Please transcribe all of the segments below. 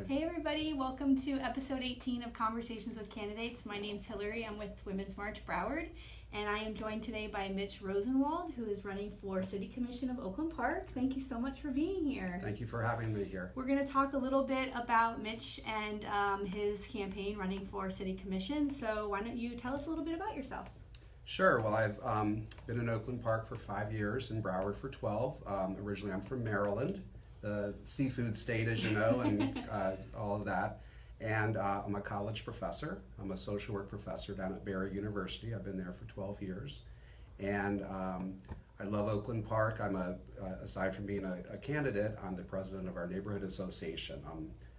good. Hey everybody, welcome to episode 18 of Conversations with Candidates. My name's Hillary, I'm with Women's March Broward, and I am joined today by Mitch Rosenwald, who is running for City Commission of Oakland Park. Thank you so much for being here. Thank you for having me here. We're going to talk a little bit about Mitch and his campaign running for City Commission, so why don't you tell us a little bit about yourself? Sure. Well, I've been in Oakland Park for 5 years and Broward for 12. Originally, I'm from Maryland, the seafood state, as you know, and all of that. And I'm a college professor. I'm a social work professor down at Barry University. I've been there for 12 years. And I love Oakland Park. Aside from being a candidate, I'm the president of our neighborhood association.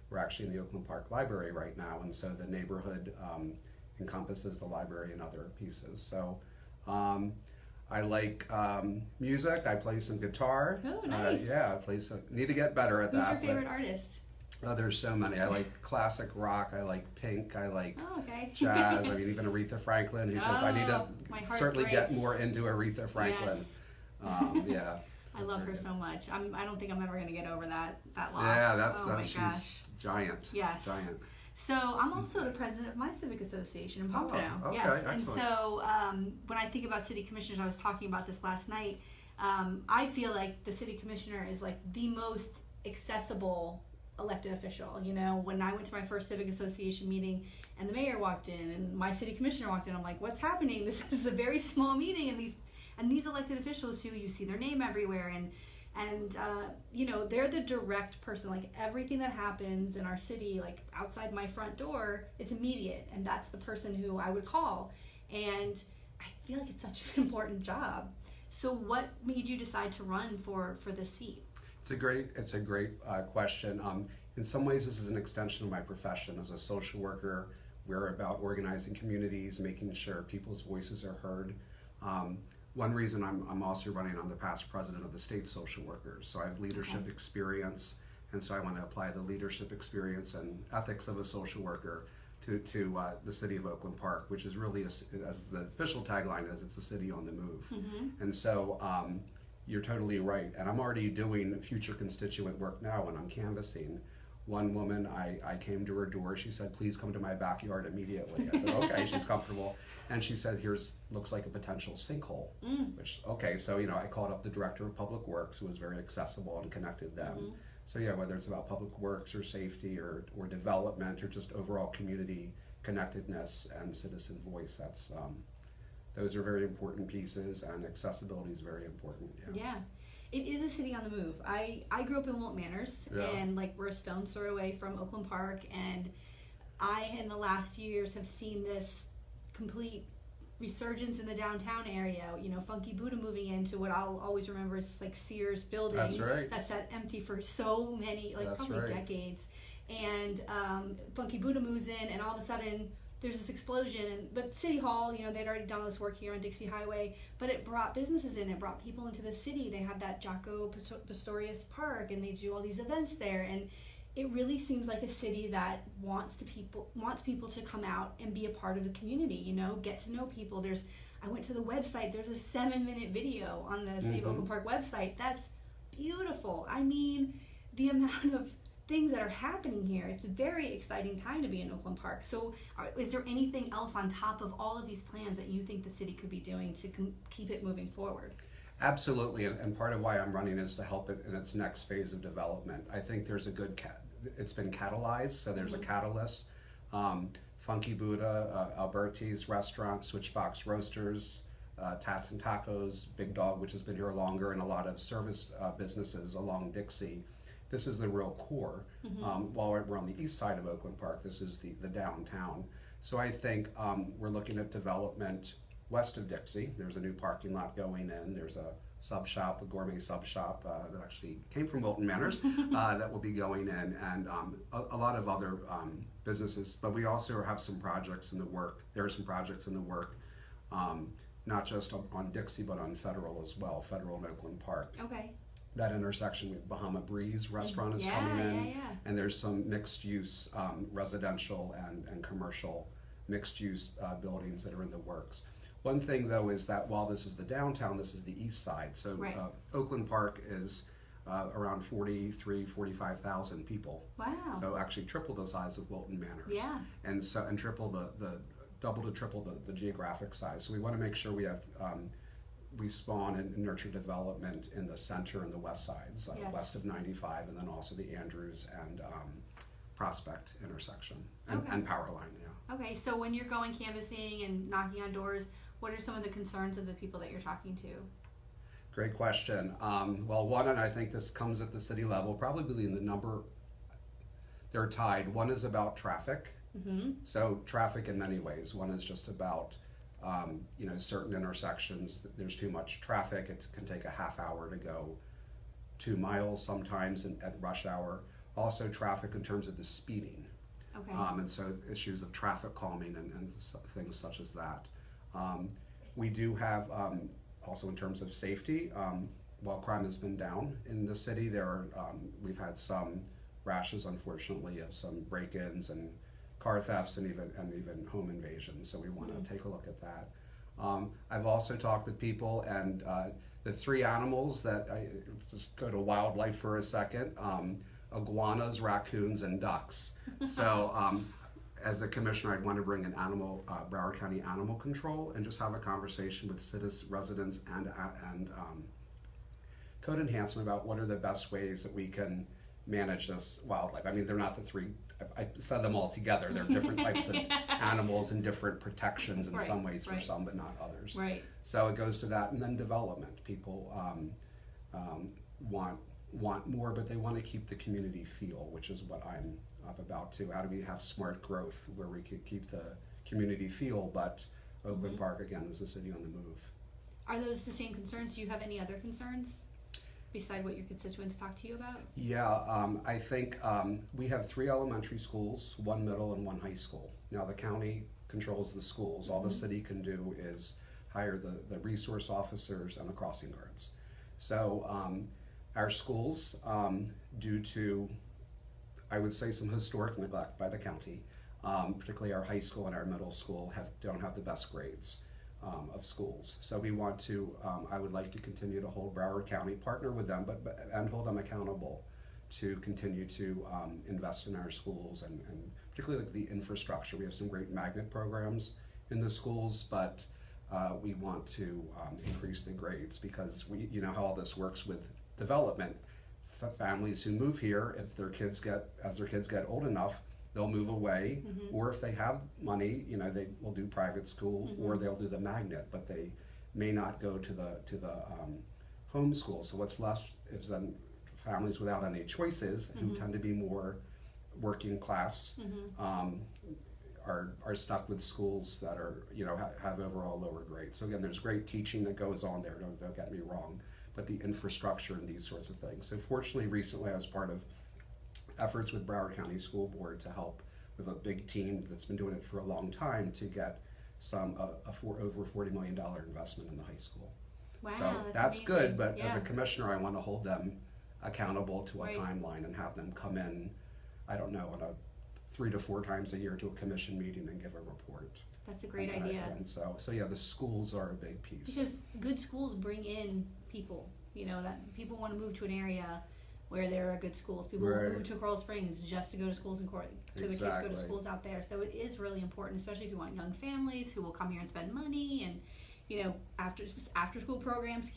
We're actually in the Oakland Park Library right now, and so the neighborhood encompasses the library and other pieces. So I like music. I play some guitar. Oh, nice. Yeah, I play some. Need to get better at that. Who's your favorite artist? Oh, there's so many. I like classic rock. I like Pink. I like okay. jazz. I mean, even Aretha Franklin. I need to certainly get more into Aretha Franklin. Yes. Yeah. I love her so much. I don't think I'm ever going to get over that loss. Yeah, she's giant. Yes. Giant. So I'm also the president of my civic association in Pompano. Oh, okay, yes, excellent. And so when I think about city commissioners, I was talking about this last night. I feel like the city commissioner is like the most accessible elected official. You know, when I went to my first civic association meeting and the mayor walked in and my city commissioner walked in, I'm like, what's happening? This is a very small meeting, and these elected officials who you see their name everywhere and you know, they're the direct person. Like everything that happens in our city, like outside my front door, it's immediate, and that's the person who I would call. And I feel like it's such an important job. So what made you decide to run for this seat? It's a great question. In some ways, this is an extension of my profession as a social worker. We're about organizing communities, making sure people's voices are heard. One reason I'm also running, I'm the past president of the state social workers, so I have leadership experience, and so I want to apply the leadership experience and ethics of a social worker to the city of Oakland Park, which is really, as the official tagline is, it's a city on the move. Mm-hmm. And so you're totally right, and I'm already doing future constituent work now when I'm canvassing. One woman, I came to her door, she said, please come to my backyard immediately. I said, okay, she's comfortable. And she said, looks like a potential sinkhole. Which, okay, so, you know, I called up the director of public works, who was very accessible, and connected them. Mm-hmm. So yeah, whether it's about public works or safety or development or just overall community connectedness and citizen voice, those are very important pieces, and accessibility is very important. Yeah. It is a city on the move. I grew up in Wilton Manors, and like we're a stone's throw away from Oakland Park, and I in the last few years have seen this complete resurgence in the downtown area. You know, Funky Buddha moving into what I'll always remember is this like Sears building. That's right. That's sat empty for so many, probably decades. And Funky Buddha moves in, and all of a sudden there's this explosion. But City Hall, you know, they'd already done this work here on Dixie Highway, but it brought businesses in, it brought people into the city. They had that Jaco Pastorius Park, and they do all these events there, and it really seems like a city that wants people to come out and be a part of the community, you know, get to know people. I went to the website, there's a 7-minute video on the City of Oakland Park website. That's beautiful. I mean, the amount of things that are happening here, it's a very exciting time to be in Oakland Park. So is there anything else on top of all of these plans that you think the city could be doing to keep it moving forward? Absolutely, and part of why I'm running is to help it in its next phase of development. I think there's it's been catalyzed, so there's a catalyst. Funky Buddha, Alberti's restaurant, Switchbox Roasters, Tats and Tacos, Big Dog, which has been here longer, and a lot of service businesses along Dixie. This is the real core. While we're on the east side of Oakland Park, this is the downtown. So I think we're looking at development west of Dixie. There's a new parking lot going in. There's a sub shop, a gourmet sub shop that actually came from Wilton Manors that will be going in, and a lot of other businesses. But we also have some projects in the work. There are some projects in the work, not just on Dixie, but on Federal as well, Federal and Oakland Park. Okay. That intersection with Bahama Breeze restaurant is coming in, and there's some mixed use residential and commercial mixed use buildings that are in the works. One thing though is that while this is the downtown, this is the east side. So Oakland Park is around 45,000 people. Wow. So actually triple the size of Wilton Manors. Yeah. And triple double to triple the geographic size. So we want to make sure we have we spawn and nurture development in the center and the west sides, Yes. west of 95, and then also the Andrews and Prospect intersection and, Okay. and Power Line. Yeah. Okay, so when you're going canvassing and knocking on doors, what are some of the concerns of the people that you're talking to? Great question. Well, one, and I think this comes at the city level, probably in the number, they're tied. One is about traffic. Mm-hmm. So traffic in many ways. One is just about, certain intersections, there's too much traffic. It can take a half hour to go 2 miles sometimes at rush hour. Also traffic in terms of the speeding. Okay. And so issues of traffic calming and things such as that. We do have, also in terms of safety, while crime has been down in the city, we've had some rashes, unfortunately, of some break-ins and car thefts and even home invasions. So we want to take a look at that. I've also talked with people, and the 3 animals that I just go to wildlife for a second: iguanas, raccoons, and ducks. So as a commissioner, I'd want to bring an Broward County Animal Control and just have a conversation with residents and code enhancement about what are the best ways that we can manage this wildlife. I mean, they're not the 3, I said them all together. They're different types of animals and different protections in Right, some ways for right. some, but not others. Right. So it goes to that, and then development. People want more, but they want to keep the community feel, which is what I'm up about too. How do we have smart growth where we could keep the community feel, but Oakland Park, again, is a city on the move. Are those the same concerns? Do you have any other concerns beside what your constituents talk to you about? Yeah, I think we have 3 elementary schools, 1 middle and 1 high school. Now the county controls the schools. All the city can do is hire the resource officers and the crossing guards. So our schools, due to, I would say, some historic neglect by the county, particularly our high school and our middle school don't have the best grades of schools. So we want to, I would like to continue to hold Broward County, partner with them, and hold them accountable to continue to invest in our schools and particularly like the infrastructure. We have some great magnet programs in the schools, but we want to increase the grades because you know how all this works with development. Families who move here, as their kids get old enough, they'll move away, or if they have money, they will do private school, or they'll do the magnet, but they may not go to the home school. So what's left is then families without any choices, who tend to be more working class, are stuck with schools that are have overall lower grades. So again, there's great teaching that goes on there. Don't get me wrong, but the infrastructure and these sorts of things. So fortunately, recently I was part of efforts with Broward County School Board to help with a big team that's been doing it for a long time to get over $40 million investment in the high school. Wow, So that's good, amazing. but Yeah. as a commissioner, I want to hold them accountable to a Right. timeline and have them come in, I don't know, 3 to 4 times a year to a commission meeting and give a report. That's a great And idea. So yeah, the schools are a big piece. Because good schools bring in people, that people want to move to an area where there are good schools. People Right. move to Coral Springs just to go to schools in Coral, so the kids go Exactly. to schools out there. So it is really important, especially if you want young families who will come here and spend money and, after school programs,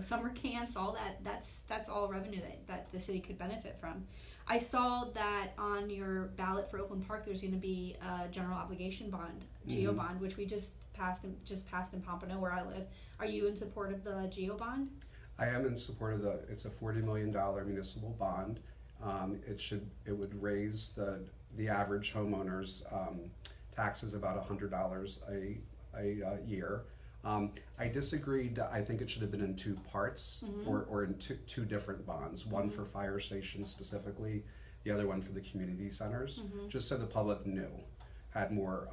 summer camps, all that. That's all revenue that the city could benefit from. I saw that on your ballot for Oakland Park, there's going to be a general obligation bond, GEO bond, which we just passed in Pompano, where I live. Are you in support of the GEO bond? I am in support of it's a $40 million municipal bond. It would raise the average homeowner's taxes about $100 a year. I disagreed that I think it should have been in 2 parts or in two different bonds, one for fire stations specifically, the other one for the community centers, just so the public had more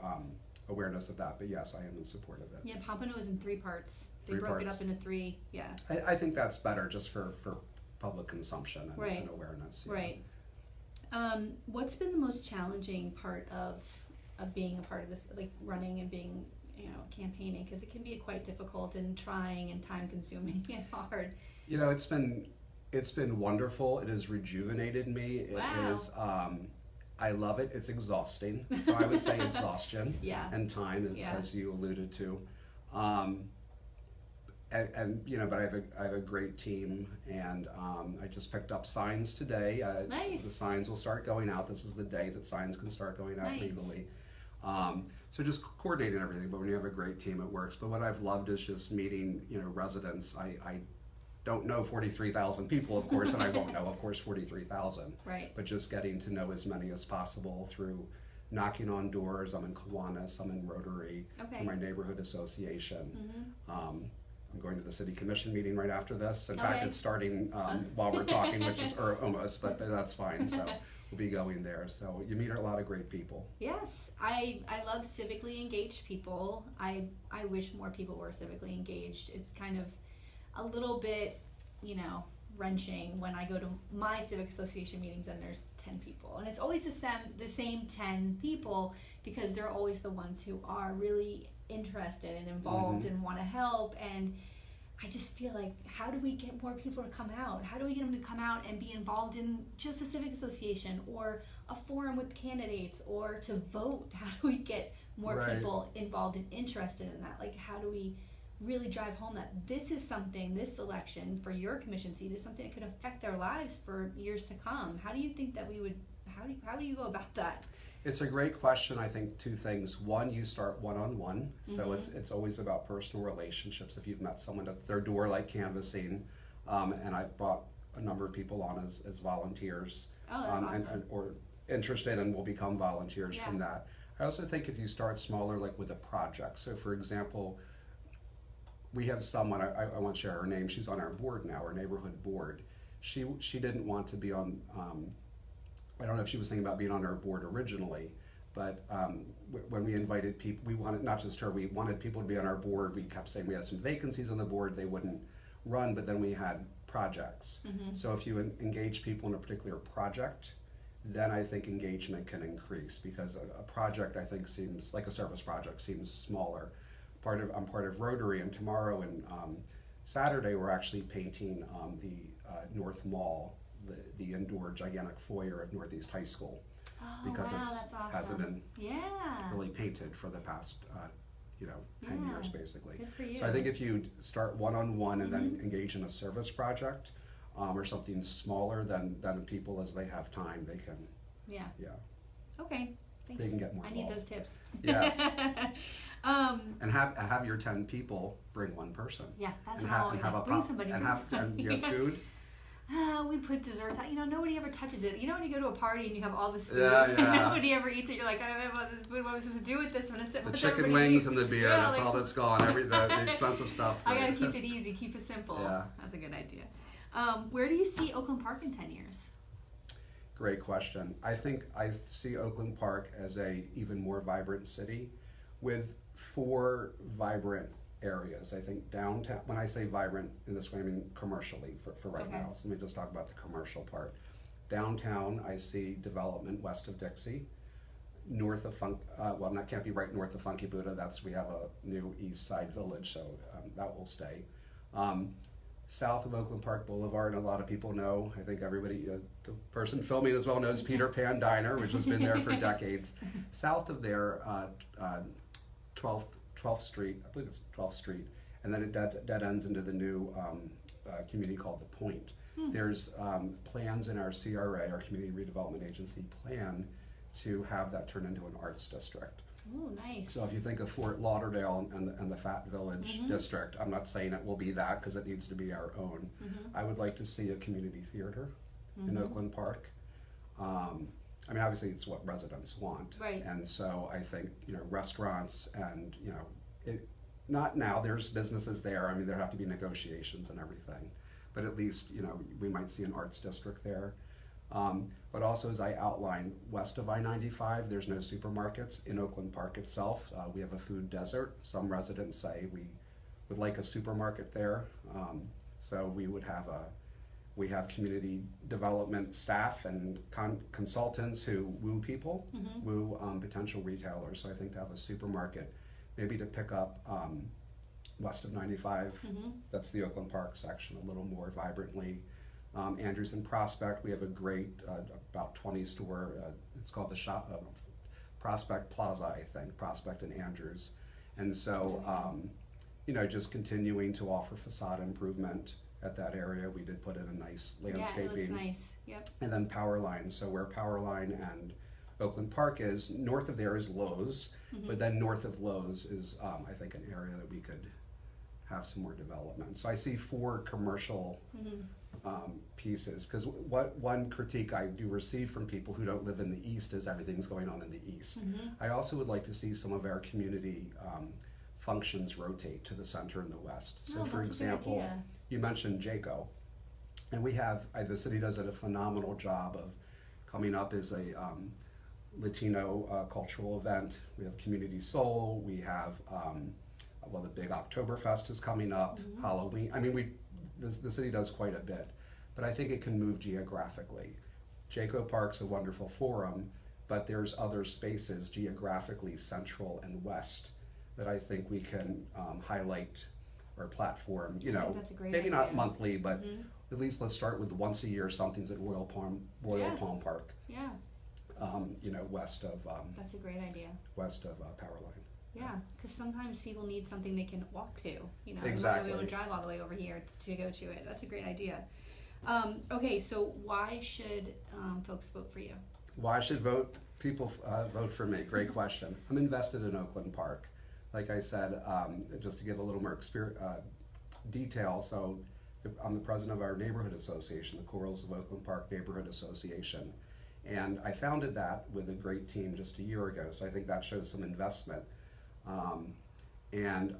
awareness of that. But yes, I am in support of it. Yeah, Pompano is in 3 parts. They 3 broke it parts. up into 3. Yeah. I think that's better just for public consumption and, Right. and awareness. Yeah. Right. What's been the most challenging part of being a part of this, like running and being, campaigning? Because it can be quite difficult and trying and time consuming and hard. It's been It's been wonderful. It has rejuvenated me. It Wow. is, I love it. It's exhausting. So I would say exhaustion Yeah. and time, as you alluded to. And you know, but I have a great team, and I just picked up signs today. Nice. The signs will start going out. This is the day that signs can start going out Nice. legally. So just coordinating everything. But when you have a great team, it works. But what I've loved is just meeting, you know, residents. I don't know 43,000 people, of course, and I won't know, of course, 43,000. Right. But just getting to know as many as possible through knocking on doors. I'm in Kiwanis, I'm in Rotary, Okay. for my neighborhood association. Mm-hmm. I'm going to the city commission meeting right after this. In fact, Okay. it's starting while we're talking, which is or almost, but that's fine. So we'll be going there. So you meet a lot of great people. Yes, I love civically engaged people. I wish more people were civically engaged. It's kind of a little bit, you know, wrenching when I go to my civic association meetings and there's 10 people. And it's always the same 10 people because they're always the ones who are really interested and involved and want to help. And I just feel like, how do we get more people to come out? How do we get them to come out and be involved in just a civic association or a forum with candidates or to vote? How do we get more Right. people involved and interested in that? Like, how do we really drive home that this is something, this election for your commission seat is something that could affect their lives for years to come? How do you think that we would, how do you go about that? It's a great question. I think two things. One, you start one-on-one. So it's always about personal relationships. If you've met someone at their door, like canvassing, and I've brought a number of people on as volunteers. Oh, that's awesome. or interested and will become volunteers from that. I also think if you start smaller, like with a project. So for example, we have someone, I won't share her name, she's on our board now, our neighborhood board. She didn't want to be on, I don't know if she was thinking about being on our board originally, but when we invited people, we wanted, not just her, we wanted people to be on our board. We kept saying we had some vacancies on the board, they wouldn't run, but then we had projects. So if you engage people in a particular project, then I think engagement can increase, because a project, I think, seems like a service project seems smaller. I'm part of Rotary, and tomorrow and Saturday we're actually painting the North Mall, the indoor gigantic foyer of Northeast High School, because that's awesome. hasn't been Yeah. really painted for the past 10 years basically. Good for you. So I think if you start one-on-one and then engage in a service project or something smaller, then people, as they have time, they can Yeah. yeah Okay. Thanks. they can get more I need involved. those tips. Yes. And have your 10 people bring one person. Yeah, that's and what I have, always and have like. a Bring pop, somebody. and bring have somebody. and you have food. We put desserts out. You know, nobody ever touches it. You know when you go to a party and you have all this food Yeah, and yeah. nobody ever eats it, you're like, I don't know about this food. What was this to do with this when it's The what's chicken everybody wings eat? and the beer, Yeah, that's like- all that's gone. The expensive stuff. I gotta right? keep it easy, keep it simple. Yeah. That's a good idea. Where do you see Oakland Park in 10 years? Great question. I think I see Oakland Park as a even more vibrant city with 4 vibrant areas. I think downtown, when I say vibrant in this way, I mean commercially for right Okay. now. So let me just talk about the commercial part. Downtown, I see development west of Dixie, north of that can't be right north of Funky Buddha. We have a new East Side Village, so that will stay. South of Oakland Park Boulevard, and a lot of people know, I think everybody, the person filming as well knows Peter Pan Diner, which has been there for decades. South of there, 12th Street, I believe it's 12th Street, and then it dead ends into the new community called The Point. There's plans in our CRA, our Community Redevelopment Agency, plan to have that turn into an arts district. Oh, nice. So if you think of Fort Lauderdale and the Fat Village district, I'm not saying it will be that because it needs to be our own. I would like to see a community theater in Oakland Park. I mean, obviously it's what residents want. Right. And so I think, restaurants and, not now, there's businesses there. I mean, there have to be negotiations and everything. But at least, we might see an arts district there. But also, as I outlined, west of I-95, there's no supermarkets. In Oakland Park itself, we have a food desert. Some residents say we would like a supermarket there. So we have community development staff and consultants who woo people, woo potential retailers. So I think to have a supermarket, maybe to pick up west of 95, that's the Oakland Park section, a little more vibrantly. Andrews and Prospect, we have a great about 20 store. It's called the Prospect Plaza, I think, Prospect and Andrews. And so, just continuing to offer facade improvement at that area. We did put in a nice landscaping. Yeah, it looks nice. Yep. And then Power Line. So where Power Line and Oakland Park is, north of there is Lowe's, but then north of Lowe's is, I think, an area that we could have some more development. So I see 4 commercial pieces, because what one critique I do receive from people who don't live in the east is everything's going on in the east. I also would like to see some of our community functions rotate to the center and the west. So for example, you mentioned JACO, and we have, the city does a phenomenal job of coming up as a Latino cultural event. We have Community Soul, we have the big Oktoberfest is coming up, Halloween. I mean, the city does quite a bit, but I think it can move geographically. Jaco Park's a wonderful forum, but there's other spaces geographically central and west that I think we can highlight or platform, that's a great maybe idea. not monthly, but at least let's start with once a year, something's at Royal Palm Park. Yeah. West of That's a great idea. West of Power Line. Yeah, because sometimes people need something they can walk to. Exactly. We won't drive all the way over here to go to it. That's a great idea. Okay, so why should folks vote for you? Why should people vote for me? Great question. I'm invested in Oakland Park. Like I said, just to give a little more detail, so I'm the president of our neighborhood association, the Corals of Oakland Park Neighborhood Association. And I founded that with a great team just a year ago, so I think that shows some investment. And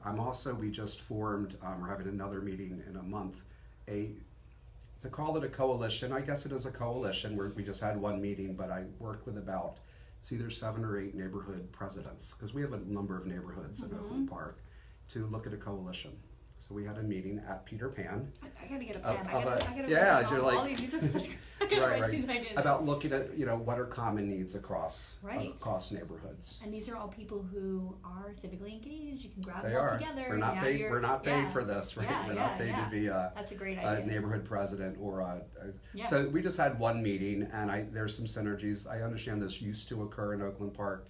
we just formed, we're having another meeting in a month, to call it a coalition. I guess it is a coalition. We just had one meeting, but I worked with it's either 7 or 8 neighborhood presidents, because we have a number of neighborhoods in Oakland Park, to look at a coalition. So we had a meeting at Peter Pan. I gotta get a pen. You're these are such these ideas. About looking at what are common needs across neighborhoods. And these are all people who are civically engaged. You can grab them They all are. together. We're not paid. We're not paid for this, right? We're not paid to be That's a great idea. a neighborhood president or So we just had one meeting, and there's some synergies. I understand this used to occur in Oakland Park.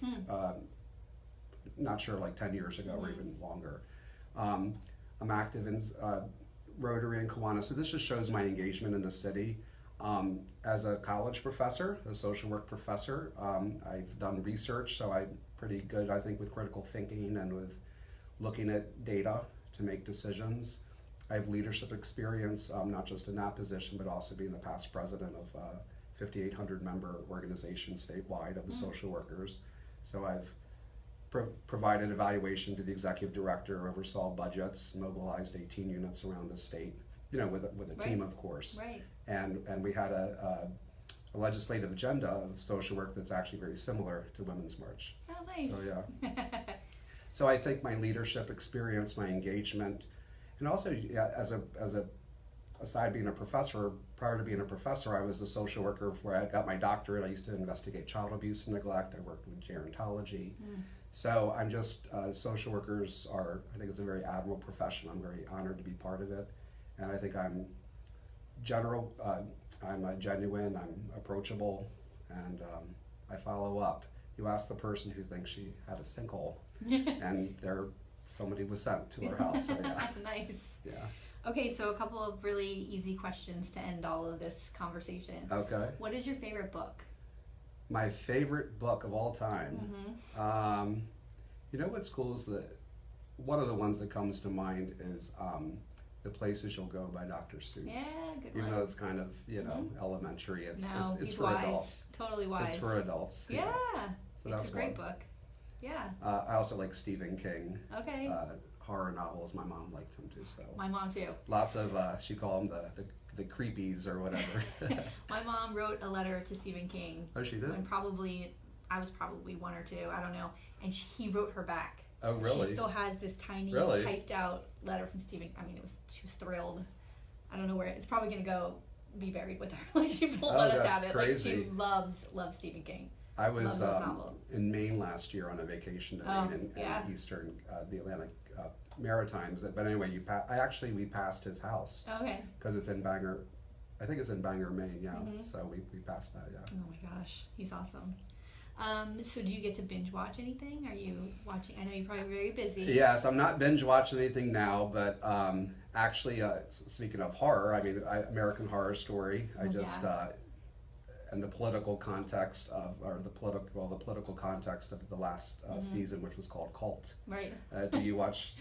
Not sure, like 10 years ago or even longer. I'm active in Rotary and Kiwanis, so this just shows my engagement in the city. As a college professor, a social work professor, I've done research, so I'm pretty good, I think, with critical thinking and with looking at data to make decisions. I have leadership experience, not just in that position, but also being the past president of a 5,800 member organization statewide of the social workers. So I've provided evaluation to the executive director, oversaw budgets, mobilized 18 units around the state, with a team, of course. Right. And we had a legislative agenda of social work that's actually very similar to Women's March. Oh, nice. So yeah. So I think my leadership experience, my engagement, and also aside being a professor, prior to being a professor, I was a social worker before I got my doctorate. I used to investigate child abuse and neglect. I worked with gerontology. So I'm just, social workers I think it's a very admirable profession. I'm very honored to be part of it. And I think I'm genuine, I'm approachable, and I follow up. You ask the person who thinks she had a sinkhole, and somebody was sent to her house. So yeah. Nice. Yeah. Okay, so a couple of really easy questions to end all of this conversation. Okay. What is your favorite book? My favorite book of all time. What's cool is that one of the ones that comes to mind is The Places You'll Go by Dr. Seuss. Yeah, good one. Even though it's kind of, elementary, it's for wise. adults. Totally wise. It's for adults. Yeah. So it's a great book. Yeah. I also like Stephen King. Okay. Horror novels. My mom liked them too. So my mom too. Lots of she called them the creepies or whatever. My mom wrote a letter to Stephen King. Oh, she did? And I was probably 1 or 2, I don't know. And he wrote her back. Oh, really? She still has this tiny typed out letter from Stephen. I mean, she was thrilled. I don't know where it's probably going to be buried with her. Like, she won't let us have it. Crazy. Like, she loves Stephen King. I was in Maine last year on a vacation to Maine in eastern, the Atlantic Maritimes. But anyway, we passed his house. Okay. Because it's in Bangor. I think it's in Bangor, Maine. Yeah. So we passed that. Yeah. Oh my gosh, he's awesome. So do you get to binge watch anything? Are you watching? I know you're probably very busy. Yes, I'm not binge watching anything now, but actually, speaking of horror, I mean, American Horror Story. I just and the political context of, or the political context of the last season, which was called Cult. Right. Did you watch?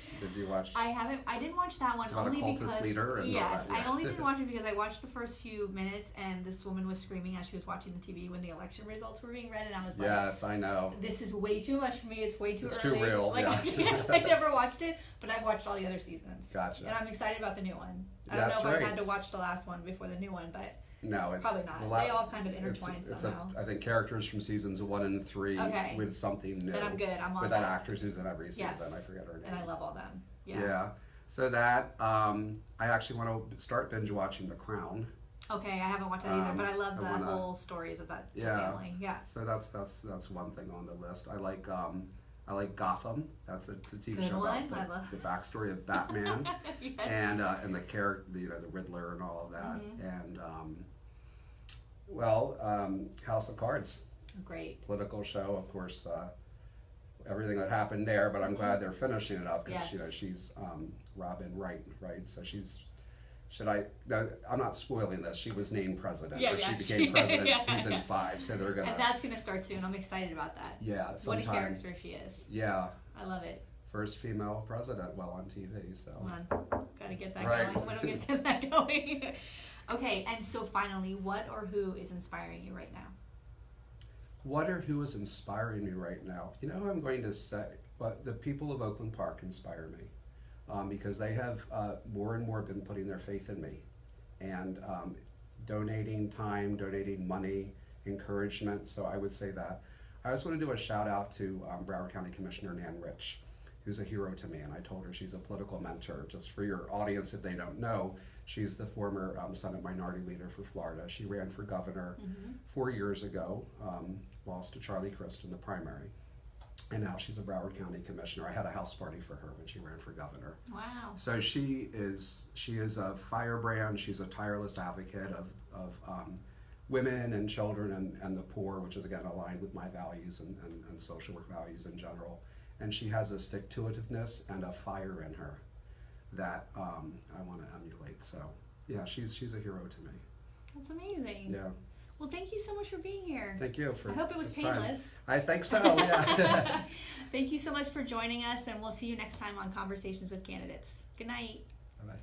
I haven't. I didn't watch that one. It's about only a cultist because leader. And yes, I only didn't watch it because I watched the first few minutes, and this woman was screaming as she was watching the TV when the election results were being read, and I was like, "Yes, I know. This is way too much for me. It's way too it's early. Too real. Like, I never watched it, but I've watched all the other seasons. Gotcha. And I'm excited about the new one. I don't know if I've had to watch the last one before the new one, but. No, it's probably not. They all kind of intertwine somehow. I think characters from seasons 1 and 3 with something new. Then I'm good. I'm on with that actress who's in every season. Yes. I forget her name. And I love all them. Yeah. Yeah. So that I actually want to start binge watching The Crown. Okay, I haven't watched that either, but I love the whole stories of that family. Yeah. So that's one thing on the list. I like Gotham. That's the TV Good show one. about the backstory of Batman Yes. and the character, the Riddler and all of that, and House of Cards. Great. Political show, of course. Everything that happened there, but I'm glad they're finishing it up because she's Robin Wright, right? So she's. No, I'm not spoiling this. She was named president, she became president season 5. So they're gonna. And that's gonna start soon. I'm excited about that. Yeah, what a character she is. Yeah. I love it. First female president, on TV. So. Come on, gotta get that going. When do we get that going? Okay, and so finally, what or who is inspiring you right now? What or who is inspiring me right now? You know who I'm going to say? But the people of Oakland Park inspire me. Because they have more and more been putting their faith in me and donating time, donating money, encouragement. So I would say that. I also want to do a shout out to Broward County Commissioner Nan Rich, who's a hero to me. And I told her she's a political mentor. Just for your audience, if they don't know, she's the former Senate Minority Leader for Florida. She ran for governor 4 years ago, lost to Charlie Crist in the primary. And now she's a Broward County Commissioner. I had a house party for her when she ran for governor. Wow. So she is a firebrand. She's a tireless advocate of women and children and the poor, which is again aligned with my values and social work values in general. And she has a stick-to-itiveness and a fire in her that I want to emulate. So yeah, she's a hero to me. That's amazing. Yeah. Well, thank you so much for being here. Thank you for. I hope it was painless. I think so. Yeah. Thank you so much for joining us, and we'll see you next time on Conversations with Candidates. Good night. Bye-bye.